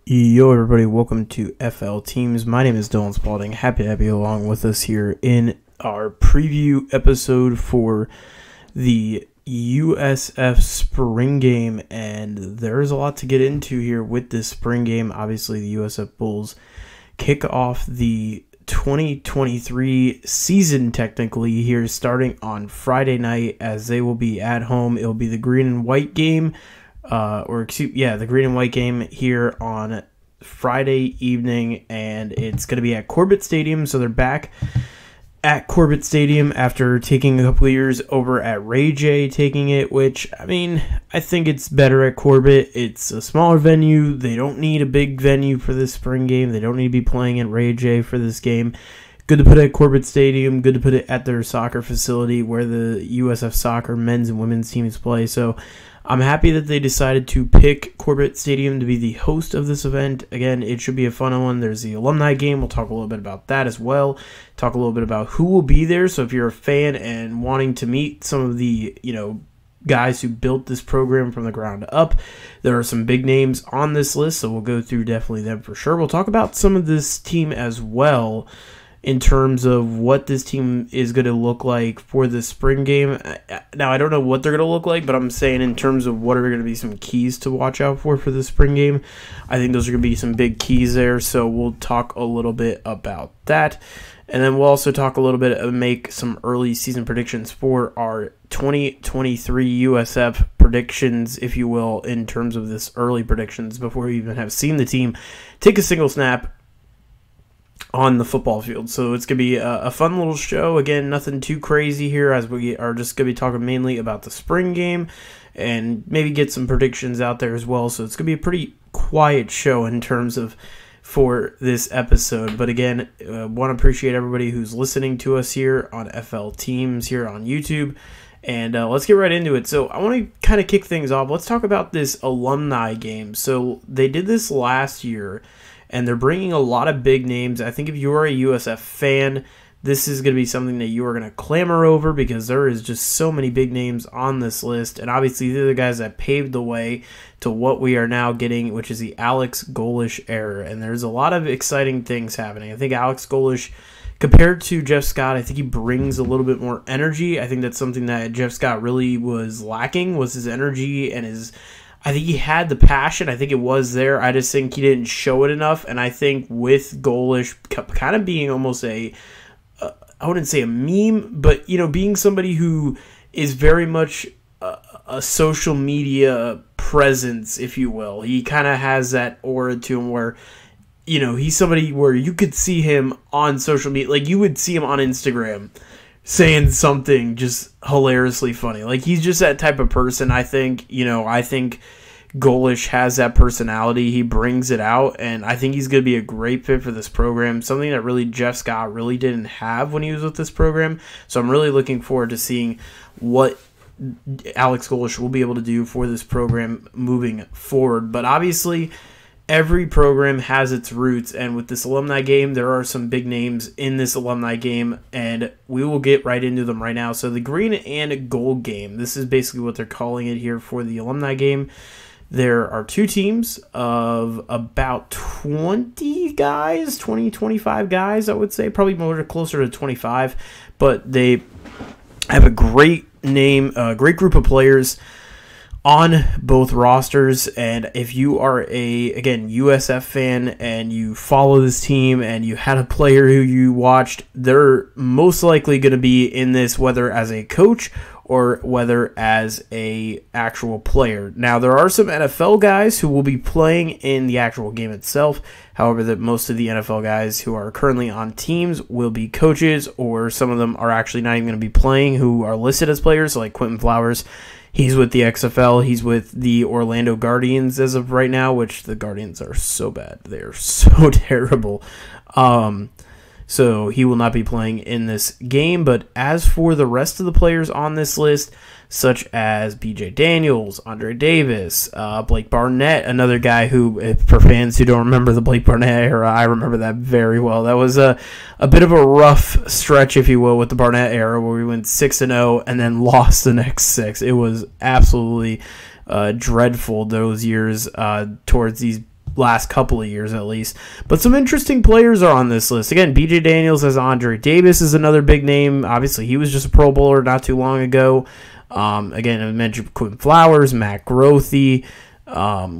Yo, everybody, welcome to FL Teams. My name is Dylan Spaulding. Happy to have you along with us here in our preview episode for the USF Spring Game. And there's a lot to get into here with this spring game. Obviously, the USF Bulls kick off the 2023 season technically here starting on Friday night as they will be at home. It'll be the green and white game. The green and white game here on Friday evening, and it's going to be at Corbett Stadium. So they're back at Corbett Stadium after taking a couple of years over at Ray J taking it, which, I mean, I think it's better at Corbett. It's a smaller venue. They don't need a big venue for this spring game. They don't need to be playing at Ray J for this game. Good to put it at Corbett Stadium. Good to put it at their soccer facility where the USF soccer men's and women's teams play. So I'm happy that they decided to pick Corbett Stadium to be the host of this event. Again, it should be a fun one. There's the alumni game. We'll talk a little bit about that as well. Talk a little bit about who will be there. So if you're a fan and wanting to meet some of the, guys who built this program from the ground up, there are some big names on this list. So we'll go through definitely them for sure. We'll talk about some of this team as well, in terms of what this team is going to look like for the spring game. Now, I don't know what they're going to look like, but I'm saying in terms of what are going to be some keys to watch out for the spring game, I think those are going to be some big keys there, so we'll talk a little bit about that. And then we'll also talk a little bit and make some early season predictions for our 2023 USF predictions, if you will, in terms of this early predictions before we even have seen the team take a single snap on the football field. So it's going to be a fun little show. Again, nothing too crazy here, as we are just going to be talking mainly about the spring game and maybe get some predictions out there as well. So it's going to be a pretty quiet show in terms of for this episode. But again, want to appreciate everybody who's listening to us here on FL Teams here on YouTube. And let's get right into it. So I want to kind of kick things off. Let's talk about this alumni game. So they did this last year, and they're bringing a lot of big names. I think if you are a USF fan, this is going to be something that you are going to clamor over because there is just so many big names on this list. And obviously, they're the guys that paved the way to what we are now getting, which is the Alex Golesh era. And there's a lot of exciting things happening. I think Alex Golesh, compared to Jeff Scott, I think he brings a little bit more energy. I think that's something that Jeff Scott really was lacking, was his energy and his... I think he had the passion. I think it was there. I just think he didn't show it enough. And I think with Golesh kind of being almost I wouldn't say a meme, but, being somebody who is very much a social media presence, if you will. He kind of has that aura to him where, he's somebody where you could see him on social media. Like, you would see him on Instagram saying something just hilariously funny. Like, he's just that type of person. I think Golesh has that personality. He brings it out, and I think he's going to be a great fit for this program, something that really Jeff Scott really didn't have when he was with this program. So I'm really looking forward to seeing what Alex Golesh will be able to do for this program moving forward. But obviously, every program has its roots, and with this alumni game, there are some big names in this alumni game, and we will get right into them right now. So the green and gold game, this is basically what they're calling it here for the alumni game. There are two teams of about 20 guys, 25 guys, I would say, probably more closer to 25, but they have a great great group of players on both rosters. And if you are again, USF fan and you follow this team and you had a player who you watched, they're most likely going to be in this, whether as a coach or whether as a actual player. Now, there are some NFL guys who will be playing in the actual game itself. However, that most of the NFL guys who are currently on teams will be coaches, or some of them are actually not even going to be playing who are listed as players, like Quentin Flowers. He's with the XFL. He's with the Orlando Guardians as of right now, which the Guardians are so bad. They are so terrible. So he will not be playing in this game. But as for the rest of the players on this list, such as B.J. Daniels, Andre Davis, Blake Barnett, another guy who, for fans who don't remember the Blake Barnett era, I remember that very well. That was a bit of a rough stretch, if you will, with the Barnett era, where we went 6-0 and then lost the next 6. It was absolutely dreadful those years towards these last couple of years at least. But some interesting players are on this list. Again, B.J. Daniels has Andre Davis is another big name. Obviously, he was just a Pro Bowler not too long ago. Again, I mentioned Quinn Flowers, Matt Grothe.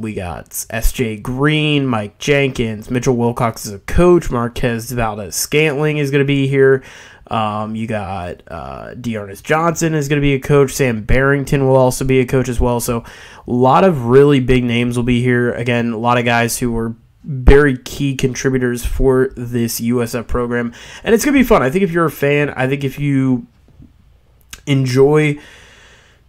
We got S.J. Green, Mike Jenkins, Mitchell Wilcox is a coach. Marquez Valdez-Scantling is going to be here. You got Dearness Johnson is going to be a coach. Sam Barrington will also be a coach as well. So a lot of really big names will be here. Again, a lot of guys who were very key contributors for this USF program. And it's going to be fun. I think if you're a fan, I think if you enjoy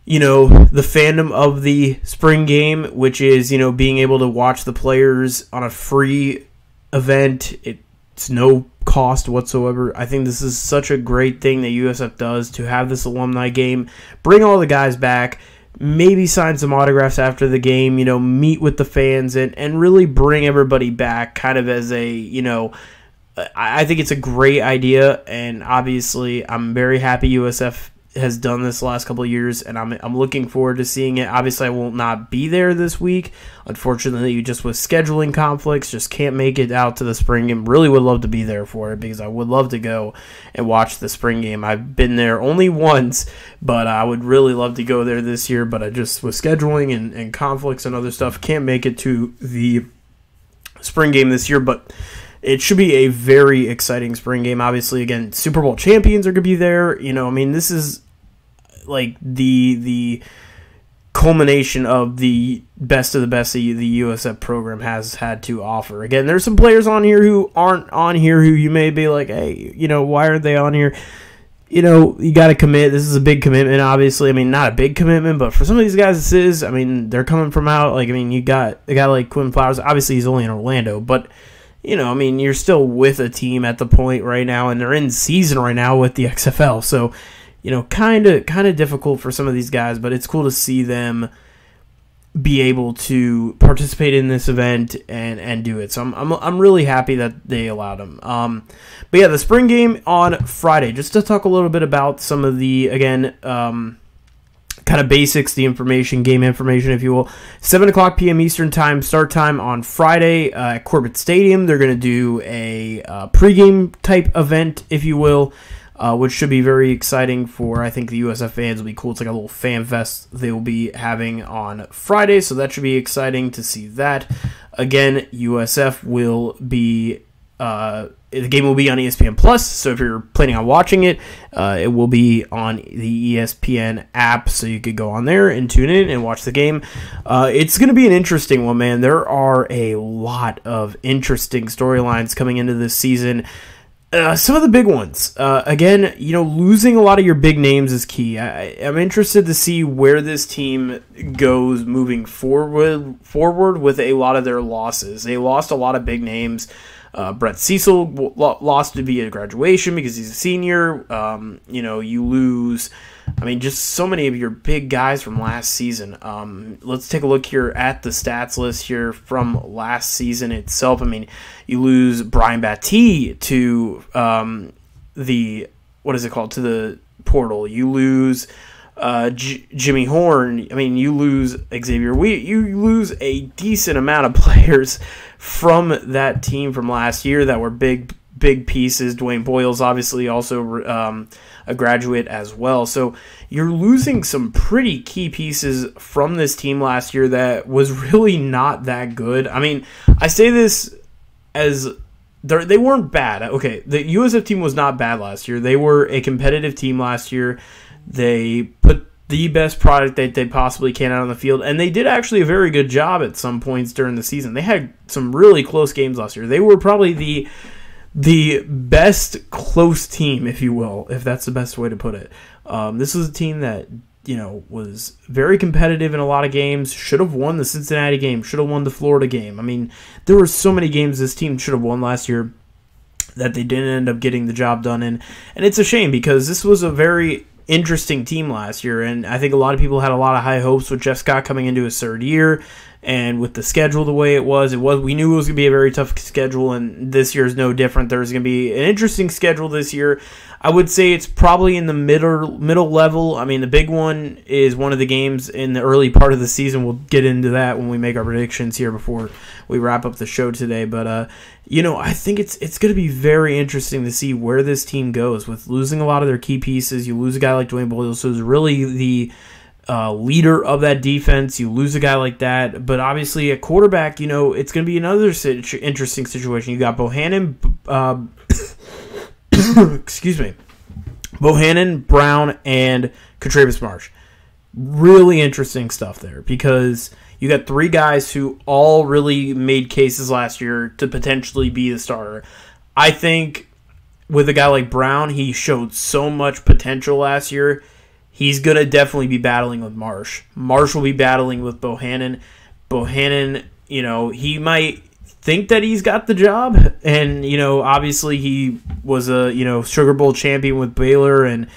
the fandom of the spring game, which is, being able to watch the players on a free event. It's no cost whatsoever. I think this is such a great thing that USF does to have this alumni game, bring all the guys back, maybe sign some autographs after the game, meet with the fans and really bring everybody back kind of as a, I think it's a great idea. And obviously I'm very happy USF has done this the last couple of years, and I'm looking forward to seeing it. Obviously, I will not be there this week. Unfortunately, just with scheduling conflicts, just can't make it out to the spring game. Really would love to be there for it because I would love to go and watch the spring game. I've been there only once, but I would really love to go there this year, but I just, with scheduling and conflicts and other stuff, can't make it to the spring game this year, but it should be a very exciting spring game. Obviously, again, Super Bowl champions are going to be there. This is like the culmination of the best the USF program has had to offer. Again, there's some players on here who aren't on here who you may be like, hey, why aren't they on here? You got to commit. This is a big commitment, obviously. I mean, not a big commitment, but for some of these guys, this is. I mean, they're coming from out. You got a guy like Quinn Flowers. Obviously, he's only in Orlando, but you're still with a team at the point right now, and they're in season right now with the XFL. So, kind of difficult for some of these guys, but it's cool to see them be able to participate in this event and do it. So I'm really happy that they allowed them. But yeah, the spring game on Friday. Just to talk a little bit about some of the kind of basics, the game information, if you will. 7:00 p.m. Eastern time, start time on Friday at Corbett Stadium. They're going to do a pregame type event, if you will, which should be very exciting for, I think, the USF fans. Will be cool. It's like a little fan fest they will be having on Friday, so that should be exciting to see that. Again, USF will be... the game will be on ESPN Plus, so if you're planning on watching it, it will be on the ESPN app, so you could go on there and tune in and watch the game. It's going to be an interesting one, man. There are a lot of interesting storylines coming into this season. Some of the big ones. Again, losing a lot of your big names is key. I'm interested to see where this team goes moving forward with a lot of their losses. They lost a lot of big names. Brett Cecil lost to be at graduation because he's a senior. You lose, just so many of your big guys from last season. Let's take a look here at the stats list here from last season itself. You lose Brian Battie to to the portal. You lose Jimmy Horn. You lose Xavier Wheat. You lose a decent amount of players from that team from last year that were big pieces. Dwayne Boyle's obviously also a graduate as well. So you're losing some pretty key pieces from this team last year that was really not that good. I say this as they weren't bad. Okay, the USF team was not bad last year. They were a competitive team last year. They put the best product that they possibly can out on the field, and they did actually a very good job at some points during the season. They had some really close games last year. They were probably the best close team, if you will, if that's the best way to put it. This was a team that was very competitive in a lot of games, should have won the Cincinnati game, should have won the Florida game. There were so many games this team should have won last year that they didn't end up getting the job done in. And it's a shame because this was a very interesting team last year, and I think a lot of people had a lot of high hopes with Jeff Scott coming into his third year And with the schedule the way it was, we knew it was going to be a very tough schedule, and this year is no different. There's going to be an interesting schedule this year. I would say it's probably in the middle level. I mean, the big one is one of the games in the early part of the season. We'll get into that when we make our predictions here before we wrap up the show today. But, I think it's going to be very interesting to see where this team goes. With losing a lot of their key pieces, you lose a guy like Dwayne Boyle, so who's really the leader of that defense. You lose a guy like that, but obviously at quarterback, it's going to be another interesting situation. You got Bohannon, excuse me, Bohannon, Brown, and Contreras Marsh. Really interesting stuff there because you got three guys who all really made cases last year to potentially be the starter. I think with a guy like Brown, he showed so much potential last year. He's going to definitely be battling with Marsh. Marsh will be battling with Bohannon. Bohannon, he might think that he's got the job. And, obviously he was a, Sugar Bowl champion with Baylor and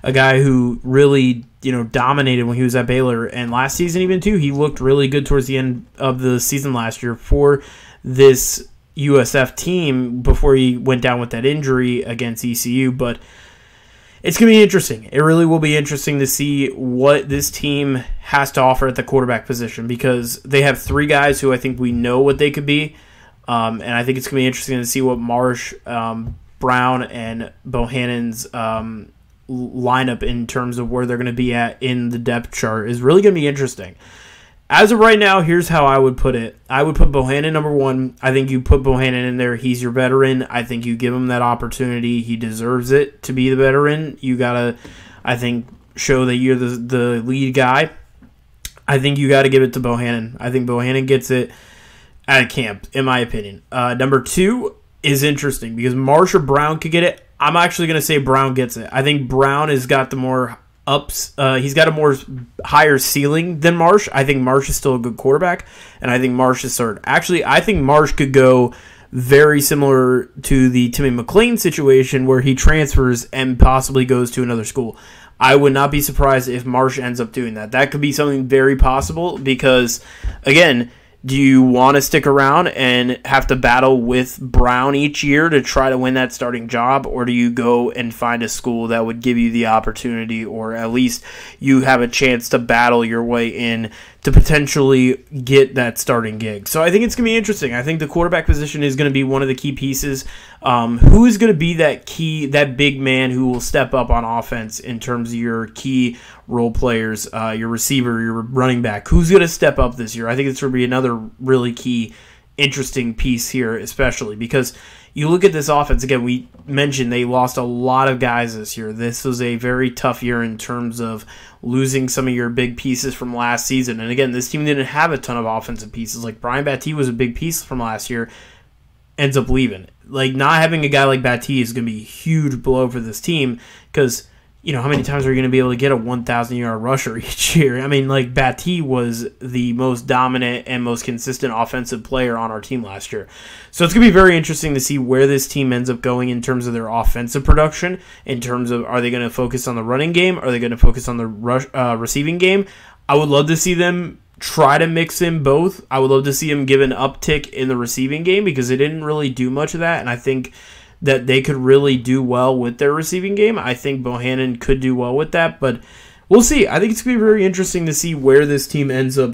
a guy who really, dominated when he was at Baylor. And last season even too, he looked really good towards the end of the season last year for this USF team before he went down with that injury against ECU. But it's going to be interesting. It really will be interesting to see what this team has to offer at the quarterback position because they have three guys who I think we know what they could be. And I think it's going to be interesting to see what Marsh, Brown, and Bohannon's lineup in terms of where they're going to be at in the depth chart is really going to be interesting. As of right now, here's how I would put it. I would put Bohannon number one. I think you put Bohannon in there. He's your veteran. I think you give him that opportunity. He deserves it to be the veteran. You got to, I think, show that you're the lead guy. I think you got to give it to Bohannon. I think Bohannon gets it at camp, in my opinion. Number two is interesting because Marsh or Brown could get it. I'm actually going to say Brown gets it. I think Brown has got the more ups. He's got a more higher ceiling than Marsh. I think Marsh is still a good quarterback, and I think Marsh is third. Actually, I think Marsh could go very similar to the Timmy McClain situation where he transfers and possibly goes to another school. I would not be surprised if Marsh ends up doing that. That could be something very possible because, again, do you want to stick around and have to battle with Brown each year to try to win that starting job, or do you go and find a school that would give you the opportunity, or at least you have a chance to battle your way in to potentially get that starting gig? So I think it's going to be interesting. I think the quarterback position is going to be one of the key pieces. Who is going to be that big man who will step up on offense in terms of your key role players, your receiver, your running back? Who's going to step up this year? I think it's going to be another really key, interesting piece here, especially because you look at this offense. Again, we mentioned they lost a lot of guys this year. This was a very tough year in terms of losing some of your big pieces from last season. And again, this team didn't have a ton of offensive pieces. Like Brian Battie was a big piece from last year, ends up leaving. Like, not having a guy like Battie is going to be a huge blow for this team because, how many times are you going to be able to get a 1,000-yard rusher each year? I mean, like, Battie was the most dominant and most consistent offensive player on our team last year. So it's going to be very interesting to see where this team ends up going in terms of their offensive production, in terms of are they going to focus on the running game? Are they going to focus on the receiving game? I would love to see them try to mix in both. I would love to see them give an uptick in the receiving game because they didn't really do much of that, and I think that they could really do well with their receiving game. I think Bohannon could do well with that, but we'll see. I think it's going to be very interesting to see where this team ends up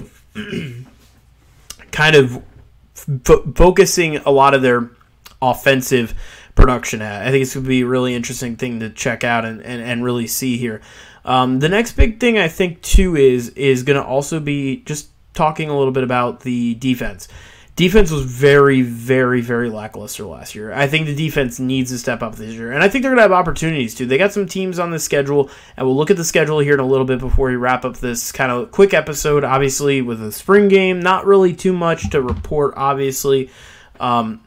kind of focusing a lot of their offensive production at. I think it's going to be a really interesting thing to check out and really see here. The next big thing I think too is going to also be just talking a little bit about the defense. Defense was very, very, very lackluster last year. I think the defense needs to step up this year, and I think they're going to have opportunities too. They got some teams on the schedule, and we'll look at the schedule here in a little bit before we wrap up this kind of quick episode. Obviously, with the spring game, not really too much to report, obviously. With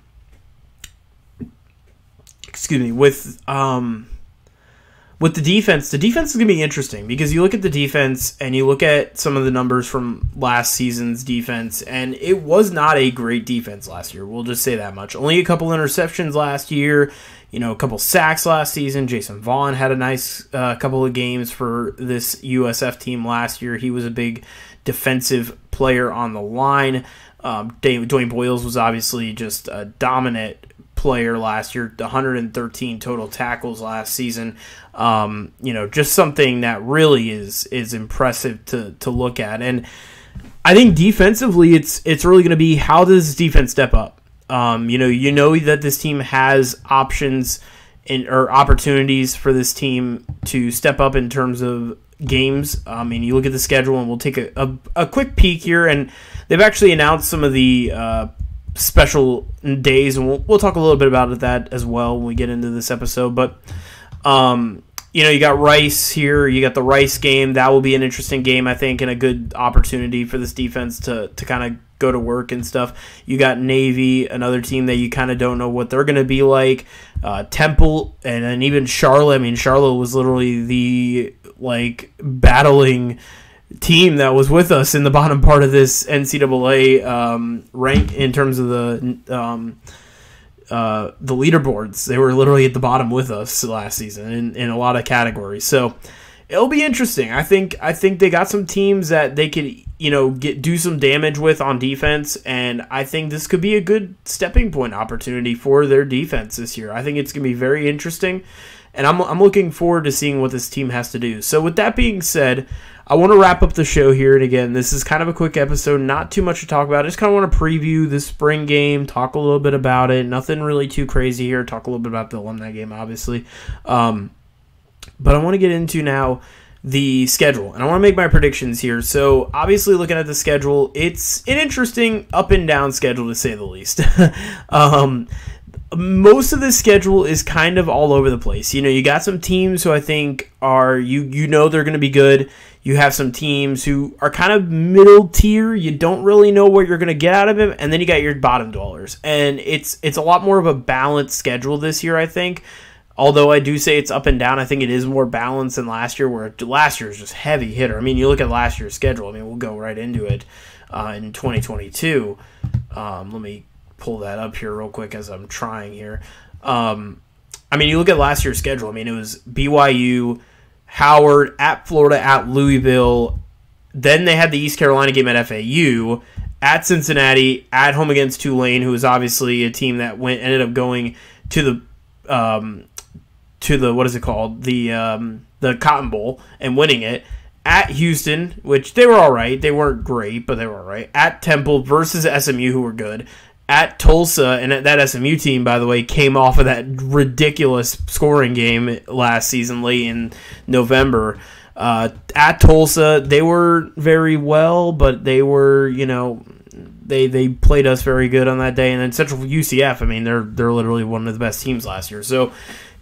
with the defense is going to be interesting because you look at the defense and you look at some of the numbers from last season's defense, and it was not a great defense last year. We'll just say that much. Only a couple interceptions last year, a couple sacks last season. Jason Vaughn had a nice couple of games for this USF team last year. He was a big defensive player on the line. Dwayne Boyles was obviously just a dominant player last year, 113 total tackles last season. Just something that really is impressive to look at. And I think defensively, it's really going to be, how does this defense step up? That this team has options or opportunities for this team to step up in terms of games. You look at the schedule, and we'll take a quick peek here, and they've actually announced some of the special days, and we'll talk a little bit about that as well when we get into this episode. But you got Rice here. You got the Rice game. That will be an interesting game, I think, and a good opportunity for this defense to kind of go to work and stuff. You got Navy, another team that you kind of don't know what they're going to be like. Temple, and then even Charlotte. Charlotte was literally the battling team that was with us in the bottom part of this NCAA rank in terms of the leaderboards. They were literally at the bottom with us last season in a lot of categories. So it'll be interesting. I think they got some teams that they could do some damage with on defense, and I think this could be a good stepping point opportunity for their defense this year. I think it's going to be very interesting, and I'm looking forward to seeing what this team has to do. So with that being said, I want to wrap up the show here, and again, this is kind of a quick episode, not too much to talk about. I just kind of want to preview the spring game, talk a little bit about it. Nothing really too crazy here. Talk a little bit about the alumni game, obviously. But I want to get into now the schedule, and I want to make my predictions here. So obviously, looking at the schedule, it's an interesting up and down schedule, to say the least. Most of this schedule is kind of all over the place. You got some teams who I think are, they're going to be good. You have some teams who are kind of middle tier. You don't really know what you're going to get out of it. And then you got your bottom dwellers. And it's a lot more of a balanced schedule this year, I think. Although I do say it's up and down, I think it is more balanced than last year, where last year was just heavy hitter. You look at last year's schedule. We'll go right into it in 2022. Let me pull that up here real quick as I'm trying here. You look at last year's schedule. It was BYU, Howard, at Florida, at Louisville. Then they had the East Carolina game at FAU, at Cincinnati, at home against Tulane, who was obviously a team that ended up going to the what is it called? The Cotton Bowl and winning it. At Houston, which they were all right. They weren't great, but they were all right. At Temple versus SMU, who were good. At Tulsa, and that SMU team, by the way, came off of that ridiculous scoring game last season, late in November. At Tulsa, they were very well, but they were, they played us very good on that day. And then Central UCF, they're literally one of the best teams last year. So,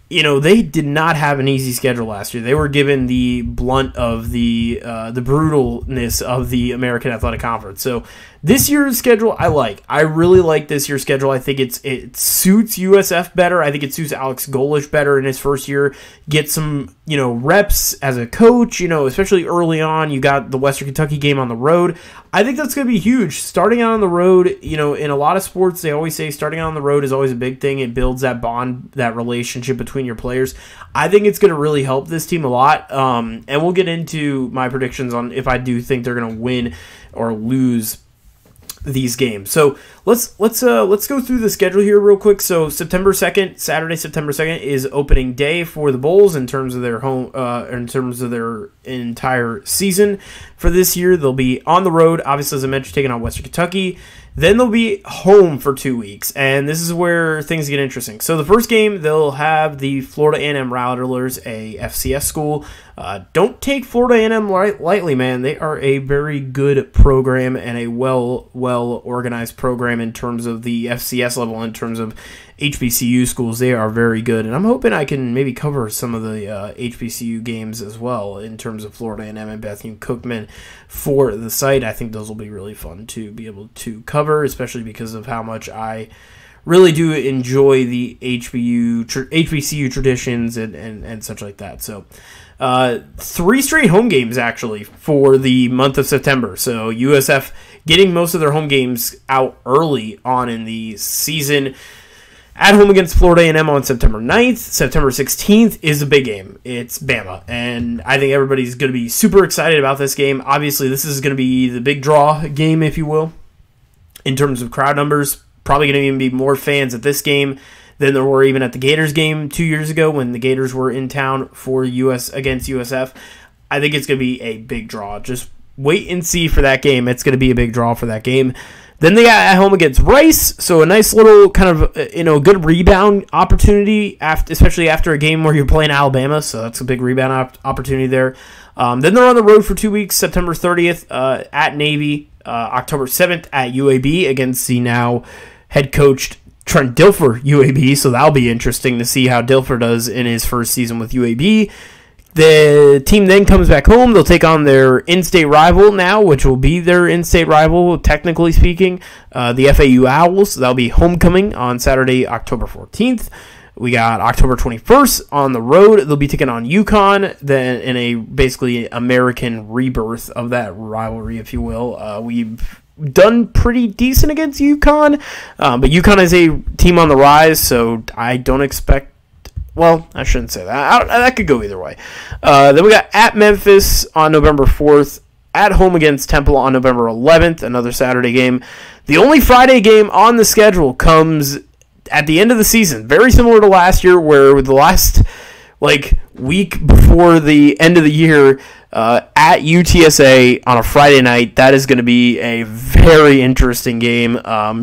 they did not have an easy schedule last year. They were given the blunt of the brutalness of the American Athletic Conference. So this year's schedule, I really like this year's schedule. I think it suits USF better. I think it suits Alex Golish better in his first year. Get some reps as a coach. Especially early on, you got the Western Kentucky game on the road. I think that's going to be huge. Starting out on the road, in a lot of sports, they always say starting out on the road is always a big thing. It builds that bond, that relationship between your players. I think it's going to really help this team a lot. And we'll get into my predictions on if I do think they're going to win or lose these games. So let's go through the schedule here real quick. So Saturday, September 2nd is opening day for the Bulls in terms of their home, in terms of their entire season for this year. They'll be on the road, obviously, as I mentioned, taking on Western Kentucky. Then they'll be home for 2 weeks, and this is where things get interesting. So the first game, they'll have the Florida A&M Rattlers, a FCS school. Don't take Florida A&M lightly, man. They are a very good program and a well-organized program in terms of the FCS level, in terms of HBCU schools. They are very good, and I'm hoping I can maybe cover some of the HBCU games as well in terms of Florida A&M and Bethune Cookman for the site. I think those will be really fun to be able to cover, especially because of how much I really do enjoy the HBCU traditions and such like that. So 3 straight home games actually for the month of September. So USF getting most of their home games out early on in the season. At home against Florida A&M on September 9th. September 16th is a big game. It's Bama. And I think everybody's going to be super excited about this game. Obviously, this is going to be the big draw game, if you will, in terms of crowd numbers. Probably going to even be more fans at this game than there were even at the Gators game 2 years ago when the Gators were in town for against USF. I think it's going to be a big draw. Just wait and see for that game. It's going to be a big draw for that game. Then they got at home against Rice, so a nice little kind of good rebound opportunity, especially after a game where you're playing Alabama. So that's a big rebound opportunity there. Then they're on the road for 2 weeks, September 30th at Navy, October 7th at UAB against the now head coached Trent Dilfer UAB. So that'll be interesting to see how Dilfer does in his first season with UAB. The team then comes back home. They'll take on their in-state rival now, which will be their in-state rival, technically speaking, the FAU Owls. That'll be homecoming on Saturday, October 14th. We got October 21st on the road. They'll be taking on UConn, then in a basically American rebirth of that rivalry, if you will. We've done pretty decent against UConn, but UConn is a team on the rise, so I don't expect. Well, I shouldn't say that. That could go either way. Then we got at Memphis on November 4th, at home against Temple on November 11th, another Saturday game. The only Friday game on the schedule comes at the end of the season, very similar to last year, where the last week before the end of the year at UTSA on a Friday night. That is going to be a very interesting game.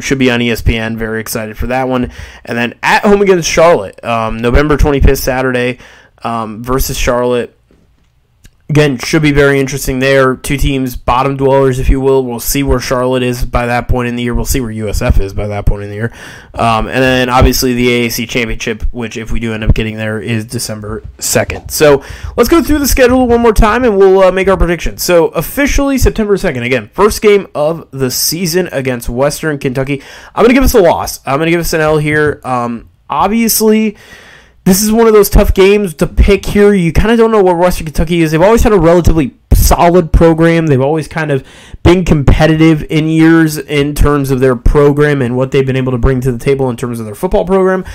Should be on ESPN. Very excited for that one. And then at home against Charlotte, November 25th, Saturday, versus Charlotte. Again, should be very interesting there. Two teams, bottom dwellers, if you will. We'll see where Charlotte is by that point in the year. We'll see where USF is by that point in the year. And then, obviously, the AAC Championship, which, if we do end up getting there, is December 2nd. So, let's go through the schedule one more time, and we'll make our predictions. So, officially, September 2nd. Again, first game of the season against Western Kentucky. I'm going to give us a loss. I'm going to give us an L here. Obviously, this is one of those tough games to pick here. You kind of don't know where Western Kentucky is. They've always had a relatively solid program. They've always kind of been competitive in years in terms of their program and what they've been able to bring to the table in terms of their football program.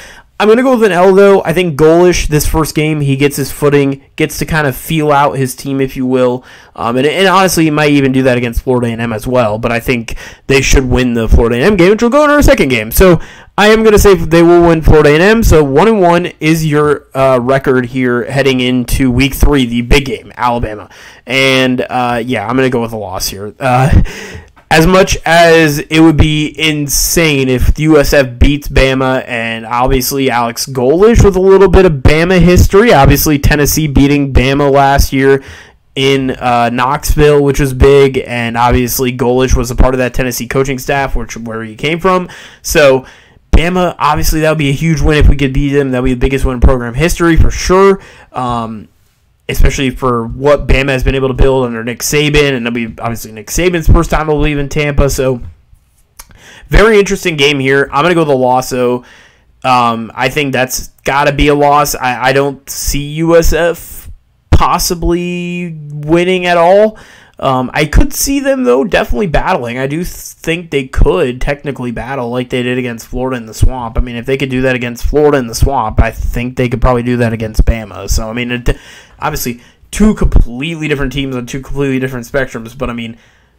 I'm going to go with an L, though. I think Golish, this first game, he gets his footing, gets to kind of feel out his team, if you will. And honestly, he might even do that against Florida A&M as well. But I think they should win the Florida A&M game, which will go into our second game. So I am going to say they will win Florida A&M. So 1-1 is your record here heading into Week 3, the big game, Alabama. And, yeah, I'm going to go with a loss here. As much as it would be insane if USF beats Bama, and obviously Alex Golish with a little bit of Bama history, obviously Tennessee beating Bama last year in Knoxville, which was big, and obviously Golish was a part of that Tennessee coaching staff, where he came from. So Bama, obviously that would be a huge win if we could beat them. That would be the biggest win in program history for sure. Especially for what Bama has been able to build under Nick Saban, and it'll be obviously Nick Saban's first time to leave in Tampa. So, very interesting game here. I'm going to go with a loss, though. I think that's got to be a loss. I don't see USF possibly winning at all. I could see them, though, definitely battling. I do think they could technically battle like they did against Florida in the Swamp. I mean, if they could do that against Florida in the Swamp, I think they could probably do that against Bama. So, I mean, obviously, two completely different teams on two completely different spectrums. But, I mean,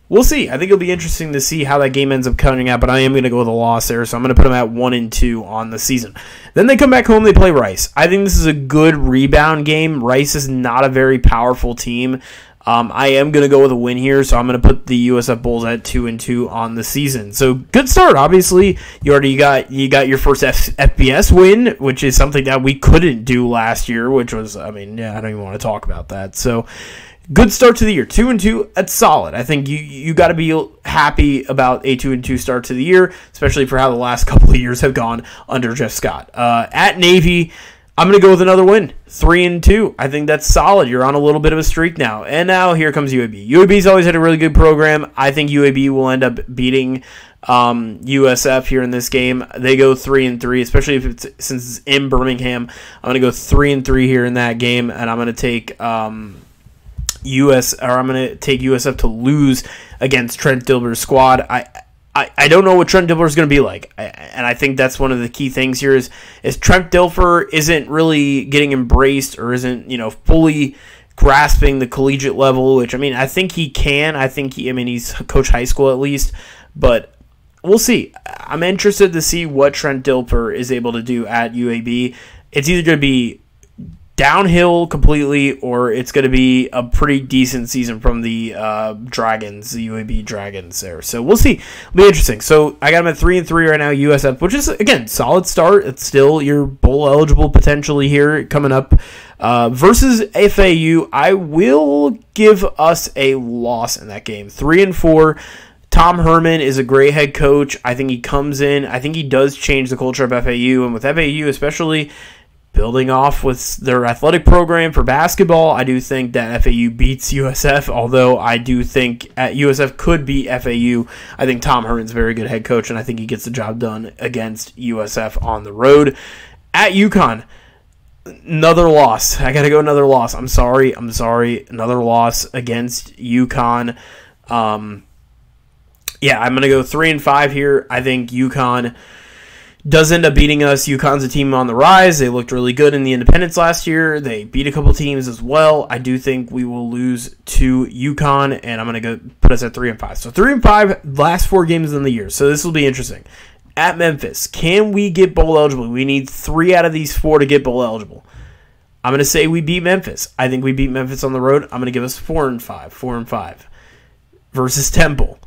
we'll see. I think it'll be interesting to see how that game ends up coming out. But I am going to go with a loss there. So I'm going to put them at 1-2 on the season. Then they come back home. They play Rice. I think this is a good rebound game. Rice is not a very powerful team. I am going to go with a win here, so I'm going to put the USF Bulls at 2-2 on the season. So good start. Obviously, you got your first FBS win, which is something that we couldn't do last year, which was, I mean, yeah, I don't even want to talk about that. So good start to the year. 2-2, that's solid. I think you got to be happy about a 2-2 start to the year, especially for how the last couple of years have gone under Jeff Scott. At Navy, I'm going to go with another win, 3-2. I think that's solid. You're on a little bit of a streak now. And now here comes UAB. UAB's always had a really good program. I think UAB will end up beating USF here in this game. They go 3-3, especially since it's in Birmingham. I'm going to go 3-3 here in that game, and I'm going to take USF to lose against Trent Dilfer's squad. I don't know what Trent Dilfer is going to be like, and I think that's one of the key things here is Trent Dilfer isn't really getting embraced or isn't fully grasping the collegiate level, which I think he can. He's coached high school at least, but we'll see. I'm interested to see what Trent Dilfer is able to do at UAB. It's either going to be downhill completely, or it's going to be a pretty decent season from the Dragons, the UAB Dragons there. So we'll see. It'll be interesting. So I got them at 3-3 right now, USF, which is, again, solid start. It's still, you're bowl eligible potentially here coming up. Versus FAU, I will give us a loss in that game. 3-4. Tom Herman is a great head coach. I think he comes in. I think he does change the culture of FAU, and with FAU especially, building off with their athletic program for basketball, I do think that FAU beats USF, although I do think USF could beat FAU. I think Tom Herman's a very good head coach, and I think he gets the job done against USF on the road. At UConn, another loss. I got to go another loss. I'm sorry. Another loss against UConn. I'm going to go 3-5 here. I think UConn does end up beating us. UConn's a team on the rise. They looked really good in the independents last year. They beat a couple teams as well. I do think we will lose to UConn, and I'm going to go put us at 3-5. So 3-5, last 4 games in the year. So this will be interesting. At Memphis, can we get bowl eligible? We need 3 out of these 4 to get bowl eligible. I'm going to say we beat Memphis. I think we beat Memphis on the road. I'm going to give us 4-5. Versus Temple,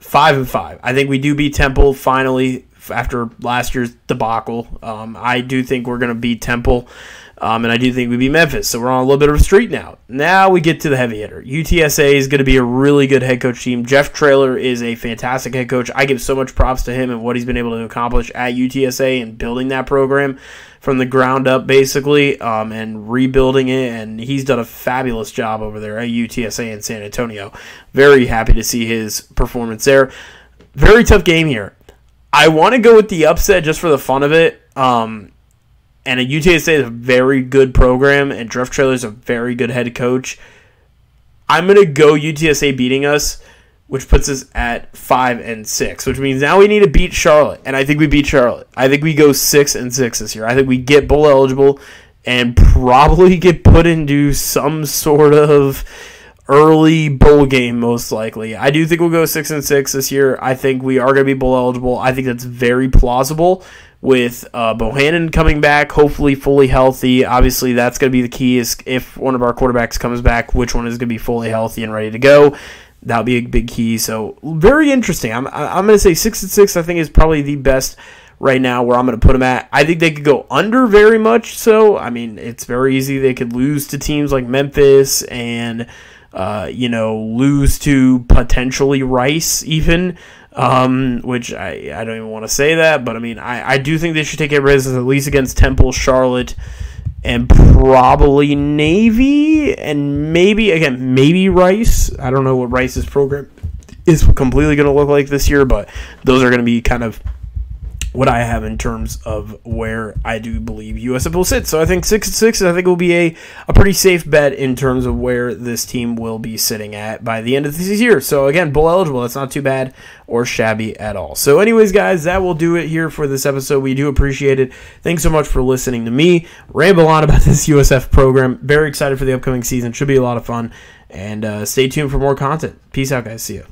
5-5. I think we do beat Temple finally after last year's debacle. I do think we're going to beat Temple, and I do think we beat Memphis. So we're on a little bit of a streak now. Now we get to the heavy hitter. UTSA is going to be a really good head coach team. Jeff Traylor is a fantastic head coach. I give so much props to him and what he's been able to accomplish at UTSA and building that program from the ground up, basically, and rebuilding it. And he's done a fabulous job over there at UTSA in San Antonio. Very happy to see his performance there. Very tough game here. I want to go with the upset just for the fun of it. And a UTSA is a very good program, and Jeff Traylor is a very good head coach. I'm going to go UTSA beating us, which puts us at 5-6, which means now we need to beat Charlotte, and I think we beat Charlotte. I think we go 6-6 this year. I think we get bowl eligible and probably get put into some sort of early bowl game, most likely. I do think we'll go 6-6 this year. I think we are going to be bowl eligible. I think that's very plausible with Bohannon coming back, hopefully fully healthy. Obviously, that's going to be the key is if one of our quarterbacks comes back, which one is going to be fully healthy and ready to go. That'll be a big key. So very interesting. I'm going to say 6-6. I think is probably the best right now where I'm going to put them at. I think they could go under very much so. It's very easy. They could lose to teams like Memphis and lose to potentially Rice even, which I don't even want to say that, but I do think they should take care of business at least against Temple, Charlotte, and probably Navy, and maybe Rice. I don't know what Rice's program is completely going to look like this year, but those are going to be kind of what I have in terms of where I do believe USF will sit. So I think 6-6, I think will be a pretty safe bet in terms of where this team will be sitting at by the end of this year. So again, bowl eligible, that's not too bad or shabby at all. So anyways, guys, that will do it here for this episode. We do appreciate it. Thanks so much for listening to me ramble on about this USF program. Very excited for the upcoming season. Should be a lot of fun. And stay tuned for more content. Peace out, guys. See ya.